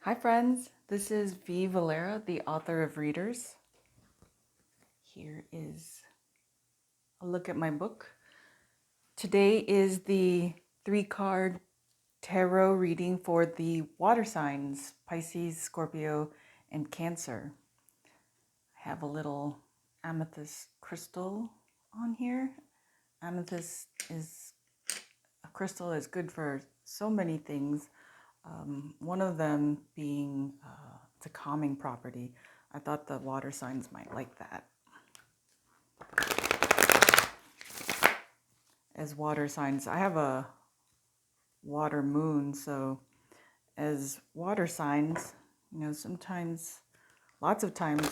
Hi friends, this is V Valera, the author of Readers. Here is a look at my book. Today is the 3-card tarot reading for the water signs, Pisces, Scorpio, and Cancer. I have a little amethyst crystal on here. Amethyst is a crystal that's good for so many things. One of them being it's a calming property. I thought the water signs might like that. As water signs, I have a water moon, so as water signs, sometimes, lots of times,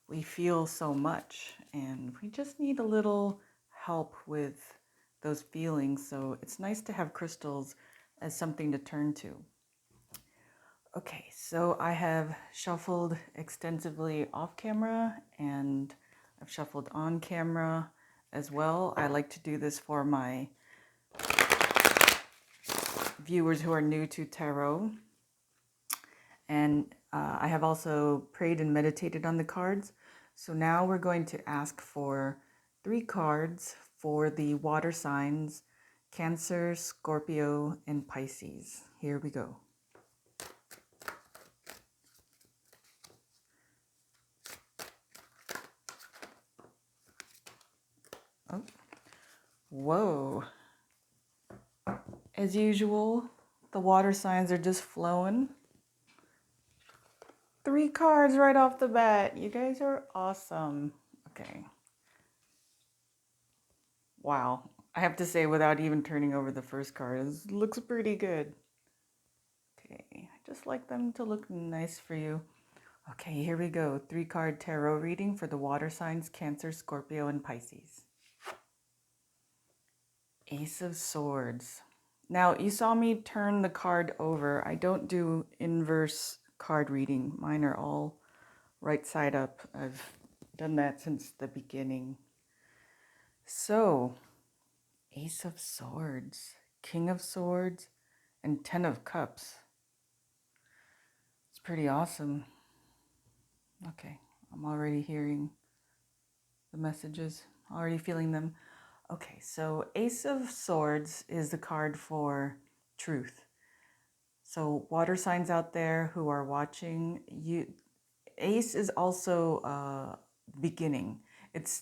we feel so much and we just need a little help with those feelings. So it's nice to have crystals as something to turn to. Okay, so I have shuffled extensively off camera and I've shuffled on camera as well. I like to do this for my viewers who are new to tarot. And I have also prayed and meditated on the cards. So now we're going to ask for 3 cards for the water signs, Cancer, Scorpio, and Pisces. Here we go. Oh, whoa. As usual, the water signs are just flowing. 3 cards right off the bat. You guys are awesome. Okay. Wow. I have to say, without even turning over the first card, it looks pretty good. Okay, I just like them to look nice for you. Okay, here we go. 3-card tarot reading for the water signs, Cancer, Scorpio, and Pisces. Ace of Swords. Now, you saw me turn the card over. I don't do inverse card reading. Mine are all right side up. I've done that since the beginning. So, Ace of Swords, King of Swords, and 10 of Cups. It's pretty awesome. Okay, I'm already hearing the messages, already feeling them. Okay, so Ace of Swords is the card for truth. So water signs out there who are watching, Ace is also beginning. It's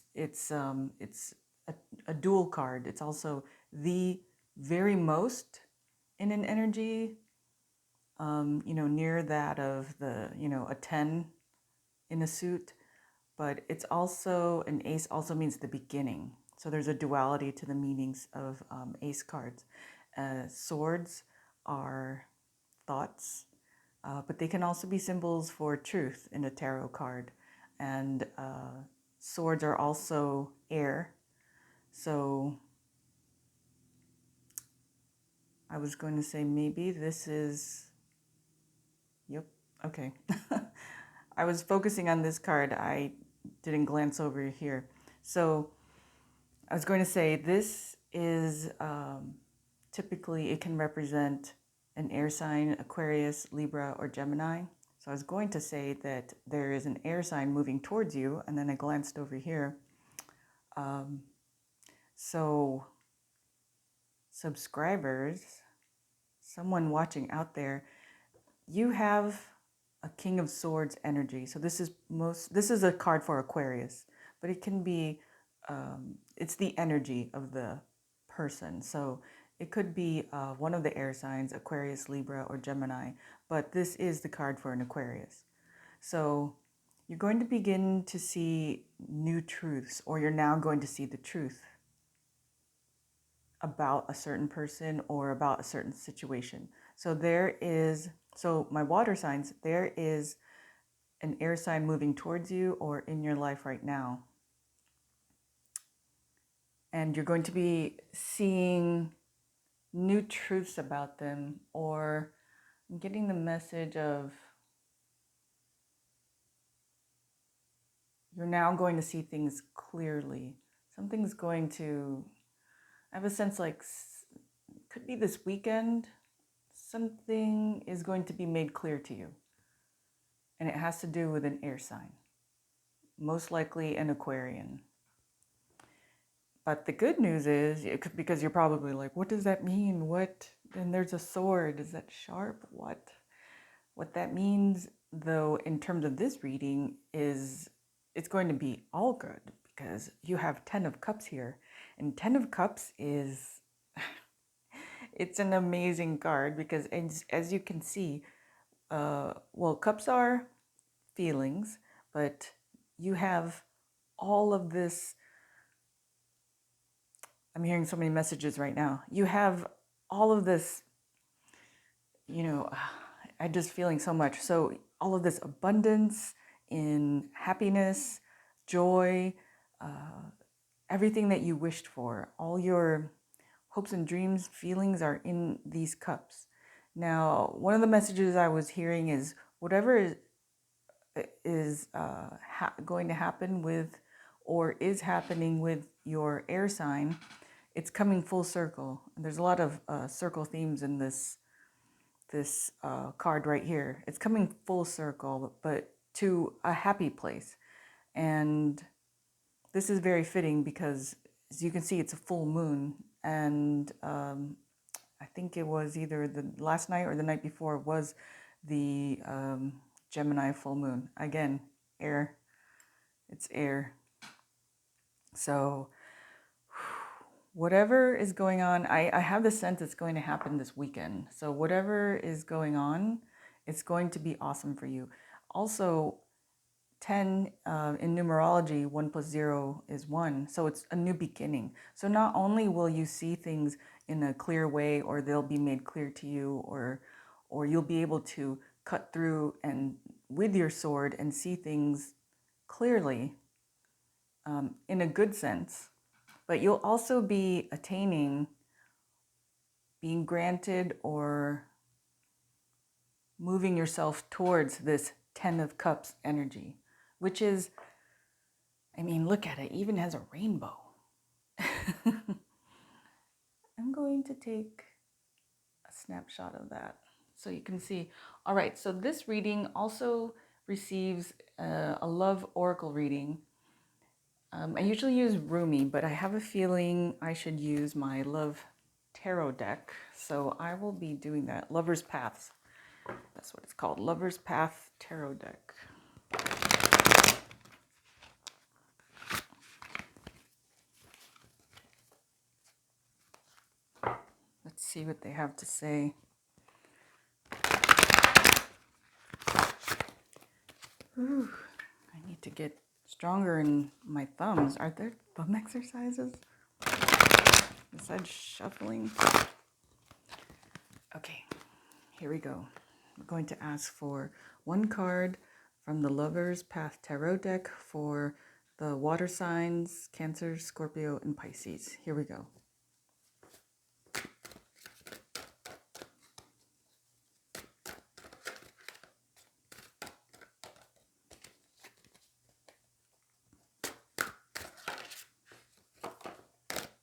a dual card. It's also the very most in an energy, near that of the, a 10 in a suit. But it's also, an ace also means the beginning. So there's a duality to the meanings of ace cards. Swords are thoughts, but they can also be symbols for truth in a tarot card. And swords are also air. So I was going to say maybe this is, yep, okay. I was focusing on this card. I didn't glance over here. So I was going to say this is typically, it can represent an air sign, Aquarius, Libra, or Gemini. So I was going to say that there is an air sign moving towards you, and then I glanced over here. So subscribers, someone watching out there, you have a King of Swords energy. So this is a card for Aquarius, but it can be, it's the energy of the person. So it could be one of the air signs, Aquarius, Libra, or Gemini, but this is the card for an Aquarius. So you're going to begin to see new truths, or you're now going to see the truth about a certain person or about a certain situation. So my water signs, there is an air sign moving towards you or in your life right now. And you're going to be seeing new truths about them, or getting the message of you're now going to see things clearly. Something's going to, I have a sense like, could be this weekend. something is going to be made clear to you. And it has to do with an air sign, most likely an Aquarian. But the good news is, because you're probably like, what does that mean? What? And there's a sword. Is that sharp? What? What that means, though, in terms of this reading, is it's going to be all good because you have 10 of Cups here. And 10 of Cups is, it's an amazing card because as you can see, well, Cups are feelings, but you have all of this. I'm hearing so many messages right now. You have all of this, I'm just feeling so much. So all of this abundance in happiness, joy, everything that you wished for, all your hopes and dreams, feelings are in these cups. Now, one of the messages I was hearing is whatever is going to happen with or is happening with your air sign, it's coming full circle. And there's a lot of circle themes in this card right here. It's coming full circle, but to a happy place. And this is very fitting because, as you can see, it's a full moon. And I think it was either the last night or the night before was the Gemini full moon. Again, air. It's air. So whatever is going on, I have the sense it's going to happen this weekend. So whatever is going on, it's going to be awesome for you. Also, 10 in numerology, 1 plus 0 is 1. So it's a new beginning. So not only will you see things in a clear way, or they'll be made clear to you, or you'll be able to cut through and with your sword and see things clearly in a good sense, but you'll also be attaining, being granted, or moving yourself towards this 10 of Cups energy, which is, I mean, look at it, even has a rainbow. I'm going to take a snapshot of that so you can see. All right, so this reading also receives a love oracle reading. I usually use Rumi, but I have a feeling I should use my love tarot deck. So I will be doing that. Lover's Paths. That's what it's called. Lover's Path Tarot Deck. Let's see what they have to say. Ooh, I need to get stronger in my thumbs. Are there thumb exercises besides shuffling? Okay, here we go. I'm going to ask for one card from the Lover's Path Tarot deck for the water signs, Cancer, Scorpio, and Pisces. Here we go.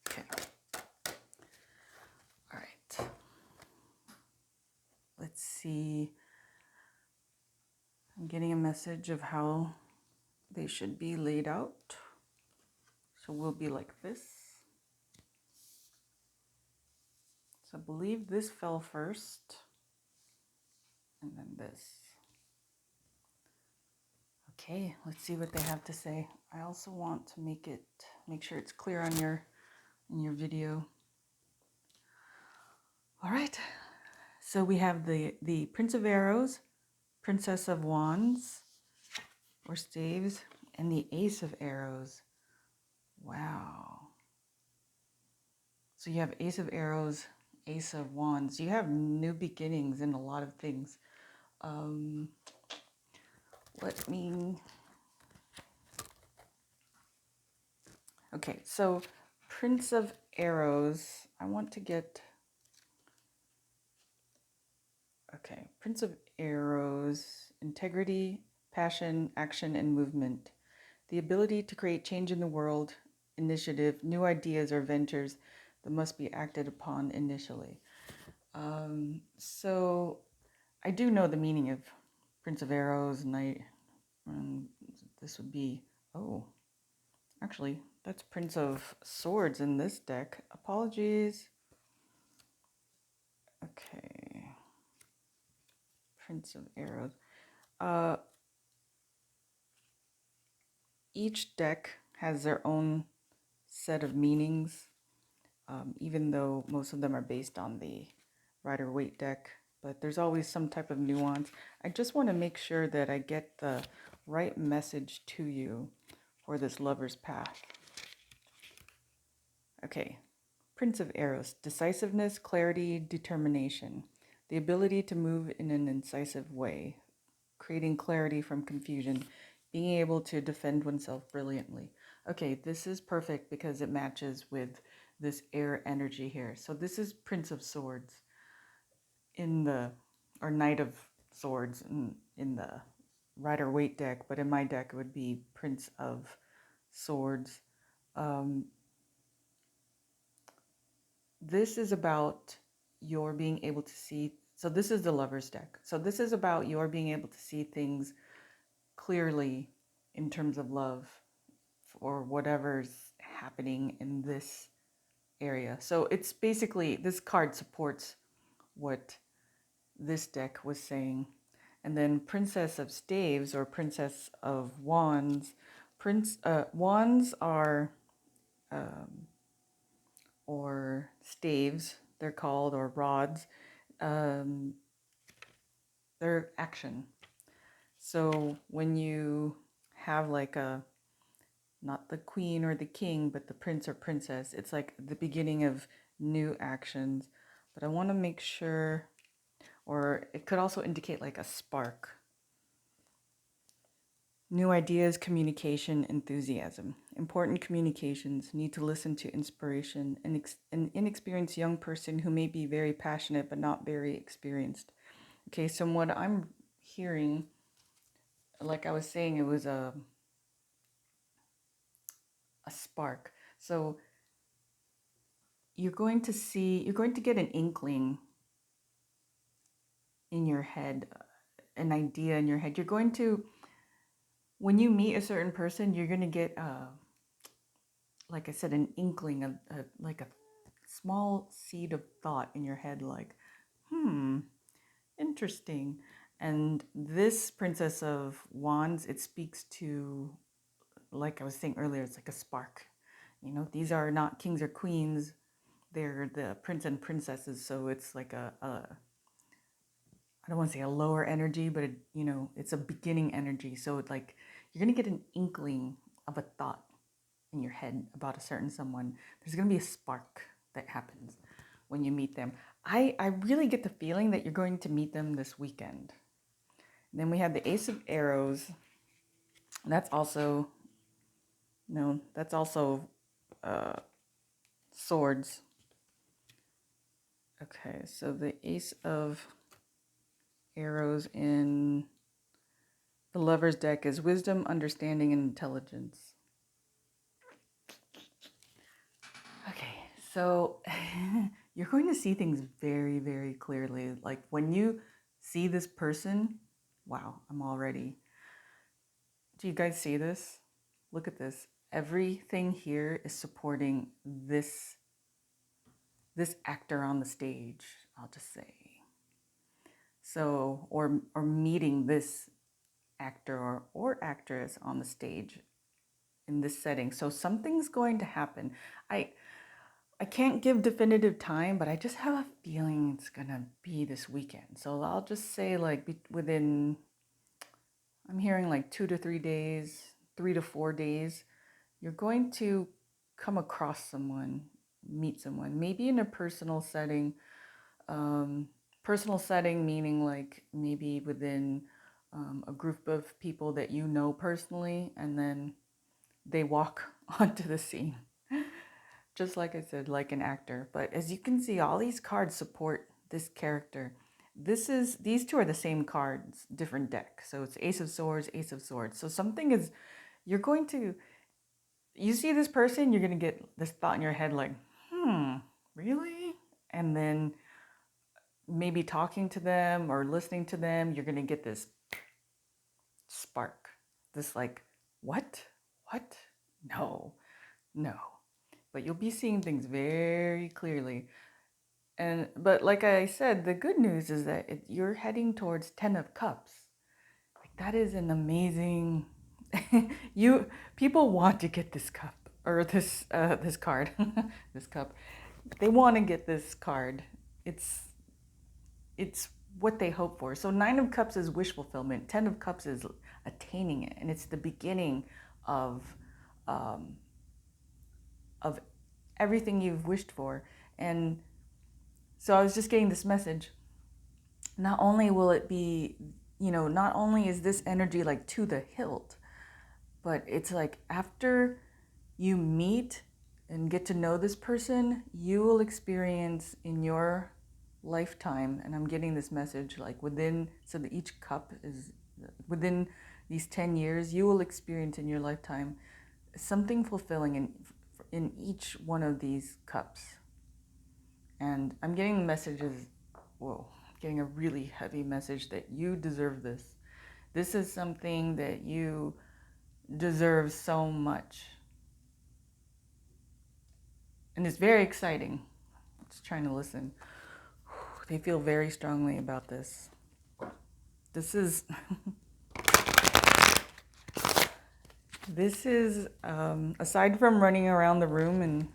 Okay. All right. Let's see. I'm getting a message of how they should be laid out. So we'll be like this. So I believe this fell first, and then this. Okay, let's see what they have to say. I also want to make sure it's clear on in your video. All right. So we have the Prince of Arrows, Princess of Wands or Staves, and the Ace of Arrows. Wow. So you have Ace of Arrows, Ace of Wands. You have new beginnings in a lot of things. Let me... Okay, so Prince of Arrows, I want to get... Okay, Prince of Arrows, integrity, passion, action, and movement. The ability to create change in the world, initiative, new ideas or ventures that must be acted upon initially. So I do know the meaning of Prince of Arrows, Knight. Um, this would be, oh, actually, that's Prince of Swords in this deck. Apologies. Okay. Prince of Arrows. Uh, each deck has their own set of meanings, even though most of them are based on the Rider-Waite deck. But there's always some type of nuance. I just want to make sure that I get the right message to you for this lover's path. Okay, Prince of Arrows, decisiveness, clarity, determination, the ability to move in an incisive way, creating clarity from confusion, being able to defend oneself brilliantly. Okay, this is perfect because it matches with this air energy here. So this is Prince of Swords in the, or Knight of Swords in the Rider-Waite deck, but in my deck it would be Prince of Swords. Um, This is about your being able to see. So this is the Lover's deck. So this is about your being able to see things clearly in terms of love or whatever's happening in this area. So it's basically, this card supports what this deck was saying. And then Princess of Staves or Princess of Wands. Wands are or staves, they're called, or rods. Um, they're action. So when you have like a, not the queen or the king, but the prince or princess, it's like the beginning of new actions. But I want to make sure, or it could also indicate like a spark. New ideas, communication, enthusiasm. Important communications need to listen to inspiration. An inexperienced young person who may be very passionate but not very experienced. Okay, so what I'm hearing, like I was saying, it was a spark. So you're going to get an inkling in your head, an idea in your head. You're going to, when you meet a certain person, you're going to get, like I said, an inkling, like a small seed of thought in your head, like, interesting. And this Princess of Wands, it speaks to, like I was saying earlier, it's like a spark. You know, these are not kings or queens, they're the prince and princesses. So it's like I don't want to say a lower energy, but it's a beginning energy. So it's like you're going to get an inkling of a thought in your head about a certain someone. There's going to be a spark that happens when you meet them. I really get the feeling that you're going to meet them this weekend. And then we have the Ace of Arrows. That's also, no, that's also swords. Okay, so the Ace of Arrows in the Lover's deck is wisdom, understanding, and intelligence. Okay, so you're going to see things very, very clearly. Like when you see this person, wow, I'm already. Do you guys see this? Look at this. Everything here is supporting this actor on the stage, I'll just say. So, or meeting this actor or actress on the stage in this setting. So something's going to happen. I can't give definitive time, but I just have a feeling it's gonna be this weekend. So I'll just say like within, I'm hearing like 2 to 3 days, 3 to 4 days, you're going to come across someone, meet someone, maybe in a personal setting. Personal setting meaning like maybe within a group of people that you know personally, and then they walk onto the scene. Just like I said, like an actor. But as you can see, all these cards support this character. These two are the same cards, different deck. So it's Ace of Swords, Ace of Swords. So something is, you're going to, you see this person, you're going to get this thought in your head like, really? And then maybe talking to them or listening to them, you're going to get this spark. This like, what? What? No, no. But you'll be seeing things very clearly. But like I said, the good news is that you're heading towards 10 of Cups. Like that is an amazing people want to get this cup or this card. This cup. They want to get this card. It's what they hope for. So 9 of Cups is wish fulfillment. 10 of Cups is attaining it, and it's the beginning of um, of everything you've wished for. And so I was just getting this message. Not only will it be, not only is this energy like to the hilt, but it's like after you meet and get to know this person, you will experience in your lifetime, and I'm getting this message like so that each cup is within these 10 years, you will experience in your lifetime something fulfilling in each one of these cups. And I'm getting the messages, getting a really heavy message that you deserve this. This is something that you deserve so much. And it's very exciting. Just trying to listen. They feel very strongly about this. This is aside from running around the room and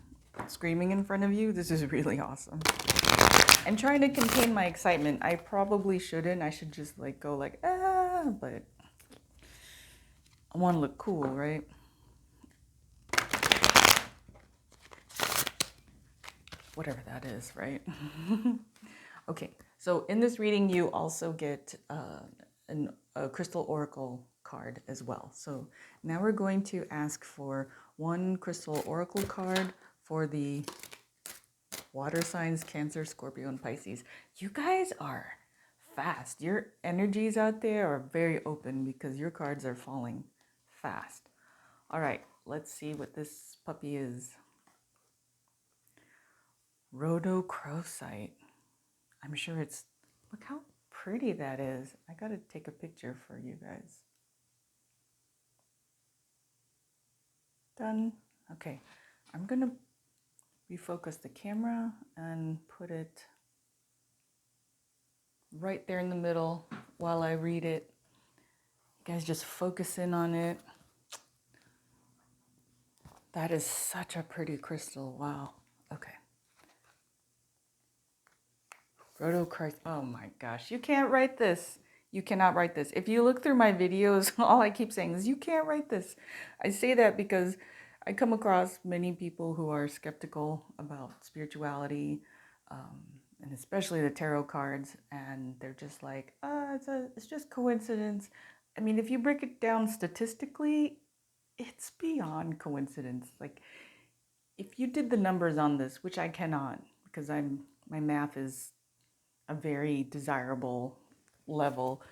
screaming in front of you, this is really awesome. And trying to contain my excitement. I probably shouldn't. I should just like go like, but I want to look cool, right? Whatever that is, right? Okay, so in this reading, you also get a crystal oracle card as well. So now we're going to ask for one crystal oracle card for the water signs, Cancer, Scorpio, and Pisces. You guys are fast. Your energies out there are very open because your cards are falling fast. All right, let's see what this puppy is. Rhodochrosite. I'm sure look how pretty that is. I gotta take a picture for you guys. Done. Okay, I'm gonna refocus the camera and put it right there in the middle while I read it. You guys just focus in on it. That is such a pretty crystal. Wow. Okay. Rhodochrosite. Oh my gosh. You can't write this. You cannot write this. If you look through my videos, all I keep saying is you can't write this. I say that because I come across many people who are skeptical about spirituality, and especially the tarot cards, and they're just like, it's just coincidence. I mean, if you break it down statistically, it's beyond coincidence. Like, if you did the numbers on this, which I cannot, because my math is a very desirable level.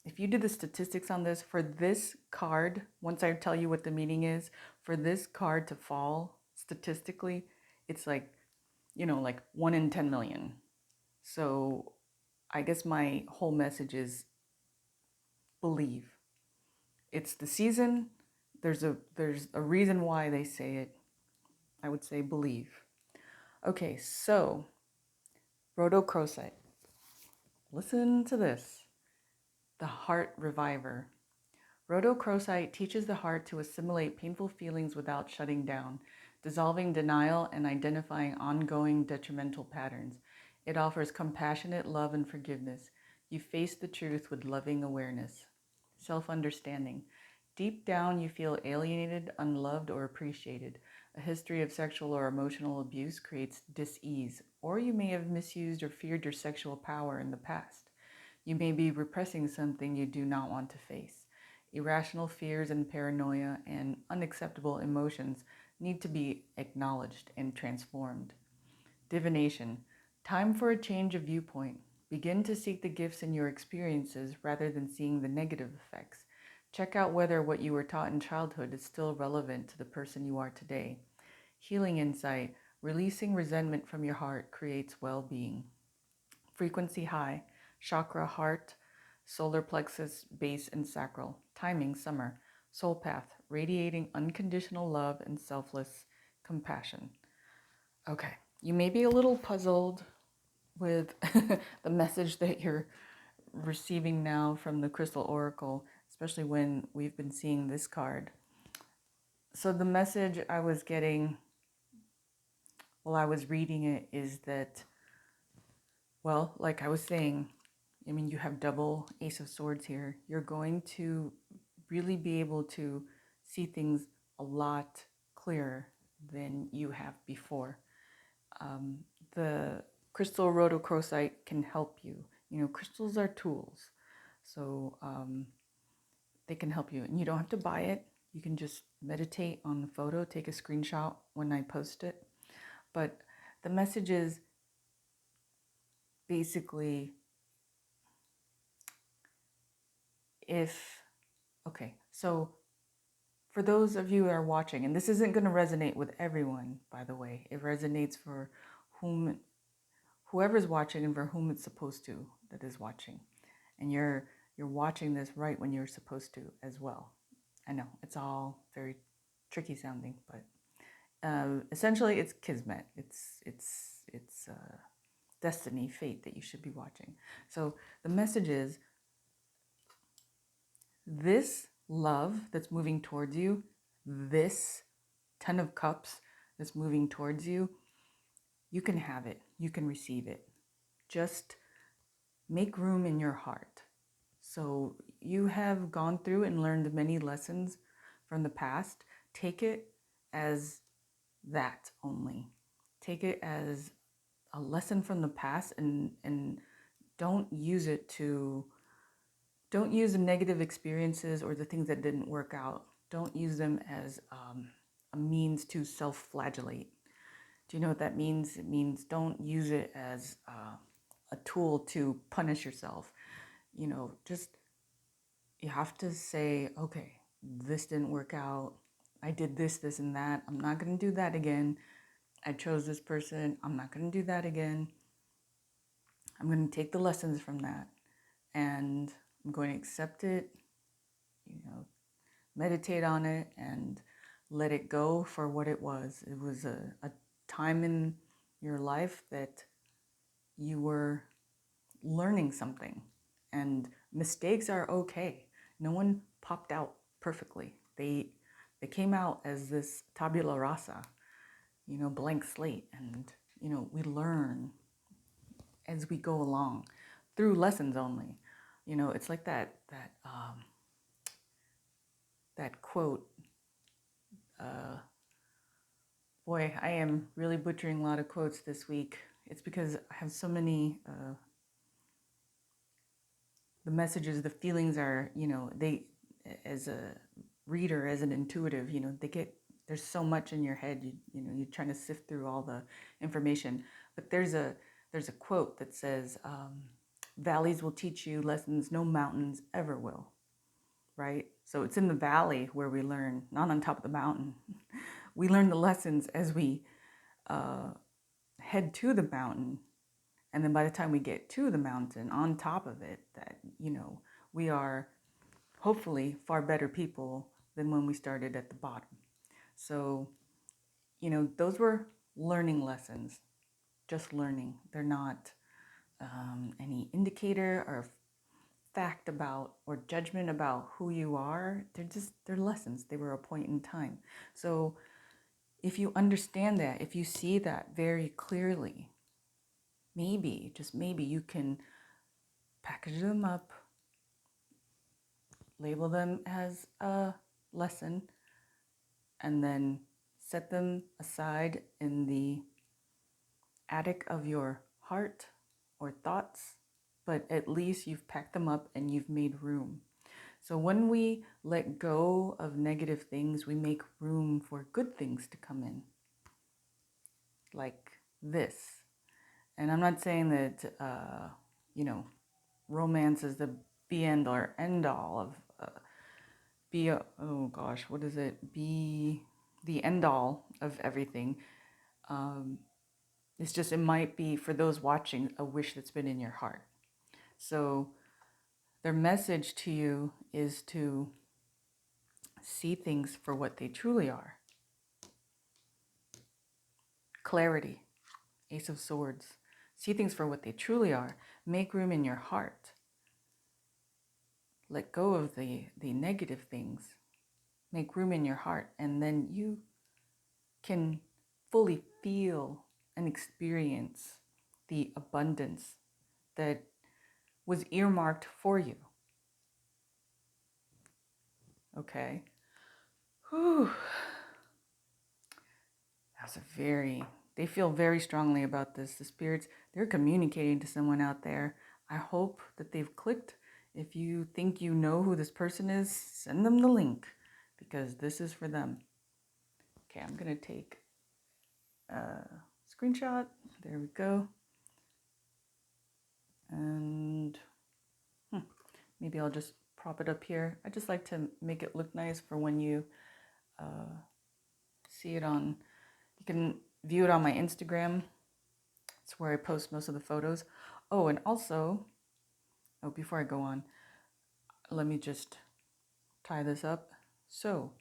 If you did the statistics on this, for this card, once I tell you what the meaning is, for this card to fall statistically, it's like, like 1 in 10 million. So I guess my whole message is believe. It's the season. There's a reason why they say it. I would say believe. Okay, so rhodochrosite. Listen to this. The heart reviver. Rhodochrosite teaches the heart to assimilate painful feelings without shutting down, dissolving denial and identifying ongoing detrimental patterns. It offers compassionate love and forgiveness. You face the truth with loving awareness. Self-understanding. Deep down, you feel alienated, unloved, or appreciated. A history of sexual or emotional abuse creates dis-ease, or you may have misused or feared your sexual power in the past. You may be repressing something you do not want to face. Irrational fears and paranoia and unacceptable emotions need to be acknowledged and transformed. Divination. Time for a change of viewpoint. Begin to seek the gifts in your experiences rather than seeing the negative effects. Check out whether what you were taught in childhood is still relevant to the person you are today. Healing insight. Releasing resentment from your heart creates well-being. frequency high, chakra heart, solar plexus, base, and sacral, timing summer, soul path, radiating unconditional love and selfless compassion. Okay, you may be a little puzzled with the message that you're receiving now from the Crystal Oracle, especially when we've been seeing this card. So the message I was getting while I was reading it is that, well, like I was saying, I mean, you have double Ace of Swords here. You're going to really be able to see things a lot clearer than you have before. Um, the crystal rhodochrosite can help you. You know, crystals are tools. So they can help you. And you don't have to buy it. You can just meditate on the photo, take a screenshot when I post it. But the message is basically okay, so for those of you that are watching, and this isn't going to resonate with everyone, by the way, it resonates for whoever's watching and for whom it's supposed to that is watching. And you're watching this right when you're supposed to as well. I know it's all very tricky sounding, but essentially it's kismet. It's destiny, fate that you should be watching. So the message is this love that's moving towards you, this 10 of cups that's moving towards you, you can have it. You can receive it. Just make room in your heart. So you have gone through and learned many lessons from the past. Take it as that only. Take it as a lesson from the past and don't use the negative experiences or the things that didn't work out. Don't use them as a means to self-flagellate. Do you know what that means? It means don't use it as a tool to punish yourself. You know, just you have to say, okay, this didn't work out. I did this, this, and that. I'm not going to do that again. I chose this person. I'm not going to do that again. I'm going to take the lessons from that and I'm going to accept it, you know, meditate on it and let it go for what it was. It was a time in your life that you were learning something, and mistakes are okay. No one popped out perfectly. They came out as this tabula rasa, you know, blank slate, and you know, we learn as we go along through lessons only. You know, it's like that quote. Boy, I am really butchering a lot of quotes this week. It's because I have so many the messages, the feelings are, you know, they, as a reader, as an intuitive, you know, there's so much in your head, you know, you're trying to sift through all the information. But there's a quote that says, valleys will teach you lessons no mountains ever will, right? So it's in the valley where we learn, not on top of the mountain. We learn the lessons as we head to the mountain. And then by the time we get to the mountain, on top of it, that, you know, we are hopefully far better people than when we started at the bottom. So, you know, those were learning lessons, just learning. They're not any indicator or fact about or judgment about who you are. They're lessons. They were a point in time. So if you understand that, if you see that very clearly, maybe, just maybe, you can package them up, label them as a lesson, and then set them aside in the attic of your heart or thoughts, but at least you've packed them up and you've made room. So when we let go of negative things, we make room for good things to come in, like this. And I'm not saying that, you know, romance is the be end or end all of, oh gosh, what is it? Be the end all of everything. It's just, it might be for those watching a wish that's been in your heart. So their message to you is to see things for what they truly are. Clarity, Ace of Swords. See things for what they truly are. Make room in your heart. Let go of the negative things. Make room in your heart, and then you can fully feel and experience the abundance that was earmarked for you. Okay. Whew. That's they feel very strongly about this. The spirits, they're communicating to someone out there. I hope that they've clicked. If you think you know who this person is, send them the link, because this is for them. Okay, I'm going to take a screenshot. There we go. And maybe I'll just prop it up here. I just like to make it look nice for when you see it on. You can view it on my Instagram. It's where I post most of the photos. Oh, and also, before I go on, let me just tie this up. So,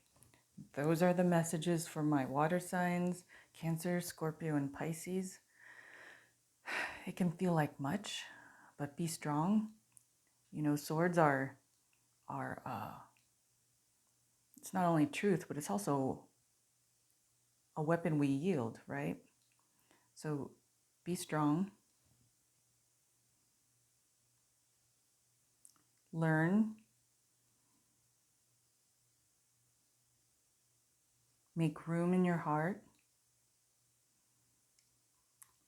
those are the messages for my water signs, Cancer, Scorpio, and Pisces. It can feel like much, but be strong. You know, swords are it's not only truth, but it's also a weapon we yield, right? So be strong. Learn. Make room in your heart.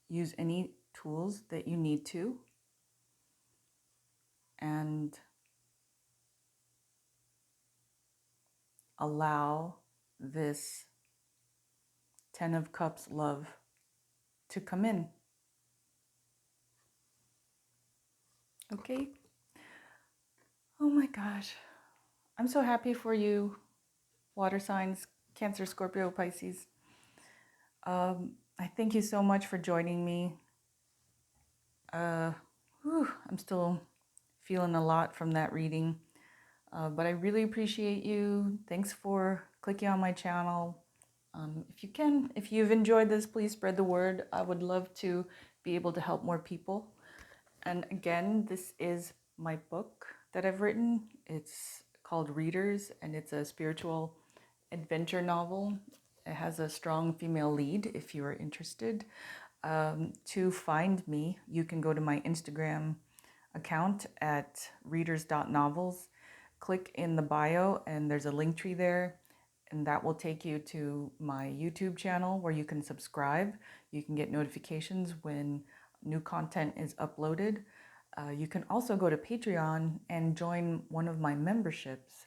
Use any tools that you need to. And allow this 10 of Cups love to come in. Okay? Oh my gosh. I'm so happy for you, water signs, Cancer, Scorpio, Pisces. I thank you so much for joining me. I'm still feeling a lot from that reading. But I really appreciate you. Thanks for clicking on my channel. If you've enjoyed this, please spread the word. I would love to be able to help more people. And again, this is my book that I've written. It's called Readers, and it's a spiritual adventure novel. It has a strong female lead if you are interested. To find me, you can go to my Instagram account at readers.novels. Click in the bio, and there's a link tree there, and that will take you to my YouTube channel where you can subscribe. You can get notifications when new content is uploaded. You can also go to Patreon and join one of my memberships.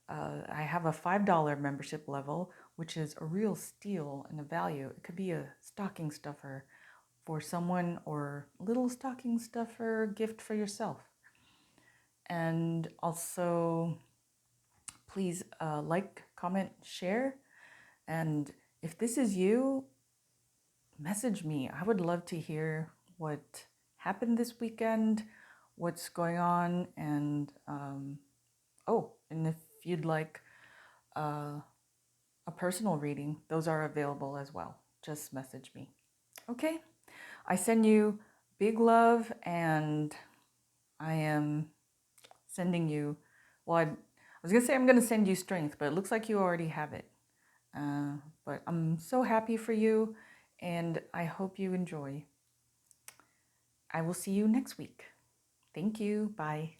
I have a $5 membership level, which is a real steal and a value. It could be a stocking stuffer for someone, or a little stocking stuffer gift for yourself. And also, please like, comment, share. And if this is you, message me. I would love to hear what happened this weekend, what's going on, and and if you'd like a personal reading, those are available as well. Just message me. Okay? I send you big love, and I am sending you, well, I was going to say I'm going to send you strength, but it looks like you already have it. But I'm so happy for you, and I hope you enjoy. I will see you next week. Thank you. Bye.